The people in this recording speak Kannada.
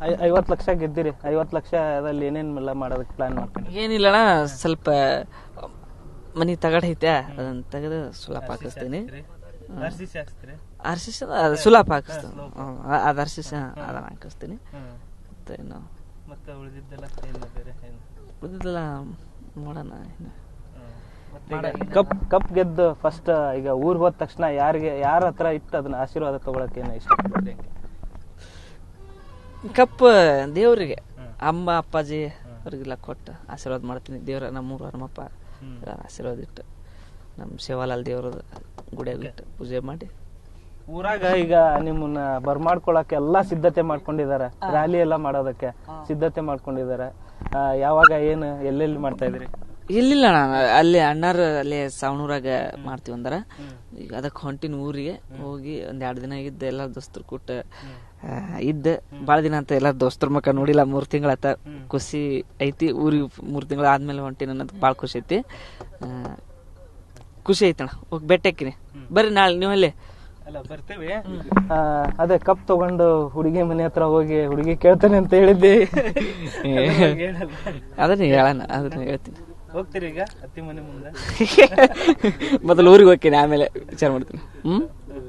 50 ಲಕ್ಷ ಗೆದ್ದಿರಿ. 50 ಲಕ್ಷದಲ್ಲಿ ಏನೇನೆಲ್ಲ ಮಾಡೋದಕ್ಕೆ ಪ್ಲಾನ್ ಮಾಡ್ಕೊಂಡು? ಏನಿಲ್ಲಣ್ಣ, ಸ್ವಲ್ಪ ಮನಿ ತಗಡೈತೆ, ಅದನ್ನ ತೆಗೆದು ಸುಲಾಪ್ ಹಾಕಿಸ್ತೀನಿ. ಆರ್ಸಿಸ್ ಸುಲಾಪ್ ಹಾಕಿಸ್ತೀನಿ, ಅದು ಆರ್ಸಿಸ್ ಅದನ್ನ ಹಾಕಿಸ್ತೀನಿ. ಮತ್ತೆ ಇನ್ನು ಉಳಿದಿದ್ದೆಲ್ಲ ನೋಡೋಣ. ಕಪ್ ಗೆದ್ದು ಫಸ್ಟ್ ಈಗ ಊರ್ ಹೋದ ತಕ್ಷಣ ಯಾರ ಹತ್ರ ಇಟ್ಟು ಅದನ್ನ ಆಶೀರ್ವಾದ ತಗೊಳಕ್ ಏನ ಇಷ್ಟಪಡ್ತೀರಿ? ಕಪ್ ದೇವ್ರಿಗೆ, ಅಮ್ಮ ಅಪ್ಪಾಜಿ ಅವ್ರಿಗೆಲ್ಲ ಕೊಟ್ಟು ಆಶೀರ್ವಾದ ಮಾಡ್ತೀನಿ. ದೇವ್ರ ನಮ್ಮೂರು ನಮ್ಮಪ್ಪ ಆಶೀರ್ವಾದ ಇಟ್ಟು, ನಮ್ಮ ಶಿವಾಲಾಲ್ ದೇವ್ರದ ಗುಡಿಯಾಗ ಇಟ್ಟು ಪೂಜೆ ಮಾಡಿ. ಊರಾಗ ಈಗ ನಿಮ್ಮನ್ನ ಬರ್ಮಾಡ್ಕೊಳಕ್ಕೆ ಎಲ್ಲಾ ಸಿದ್ಧತೆ ಮಾಡ್ಕೊಂಡಿದ್ದಾರೆ, ರ್ಯಾಲಿ ಎಲ್ಲ ಮಾಡೋದಕ್ಕೆ ಸಿದ್ಧತೆ ಮಾಡ್ಕೊಂಡಿದ್ದಾರೆ. ಯಾವಾಗ ಏನು ಎಲ್ಲೆಲ್ಲಿ ಮಾಡ್ತಾ ಇದ್ರಿ? ಇಲ್ಲಿಲ್ಲ ನಾನು ಅಲ್ಲಿ ಅಣ್ಣಾರ ಅಲ್ಲಿ ಸಾವಣೂರಾಗ ಮಾಡ್ತೀವಿ ಅಂದಾರ. ಈಗ ಅದಕ್ಕೆ ಹೊಂಟಿನ ಊರಿಗೆ ಹೋಗಿ ಒಂದ್ 2 ದಿನ ಇದ್ದ, ಎಲ್ಲ ದೋಸ್ತರು ಕೂಟ ಇದ್ದ. ಭಾಳ ದಿನ ಅಂತ ಎಲ್ಲ ದೋಸ್ತರ ಮಕ್ಕ ನೋಡಿಲ್ಲ, 3 ತಿಂಗಳಾತ. ಖುಷಿ ಐತಿ. ಊರಿಗೆ 3 ತಿಂಗಳ ಆದ್ಮೇಲೆ ಹೊಂಟಿನ ಅನ್ನೋದು ಭಾಳ ಖುಷಿ ಐತಿ. ಖುಷಿ ಐತಣ. ಹೋಗಿ ಬೆಟ್ಟ ಹಾಕಿನಿ. ಬರ್ರಿ ನಾಳೆ ನೀವು ಅಲ್ಲೇ ಬರ್ತೇವೆ. ಅದೇ ಕಪ್ ತಗೊಂಡು ಹುಡುಗಿ ಮನೆ ಹತ್ರ ಹೋಗಿ ಹುಡುಗಿ ಕೇಳ್ತಾನೆ ಅಂತ ಹೇಳಿದ್ದೆ. ಅದನ್ನ ಹೇಳಣ, ಅದನ್ನ ಹೇಳ್ತೀನಿ. ಹೋಗ್ತೀರಿ ಈಗ ಅತ್ತಿ ಮನೆ ಮುಂದೆ? ಮೊದಲು ಊರಿಗೆ ಹೋಗ್ತೀನಿ, ಆಮೇಲೆ ವಿಚಾರ ಮಾಡ್ತೀನಿ.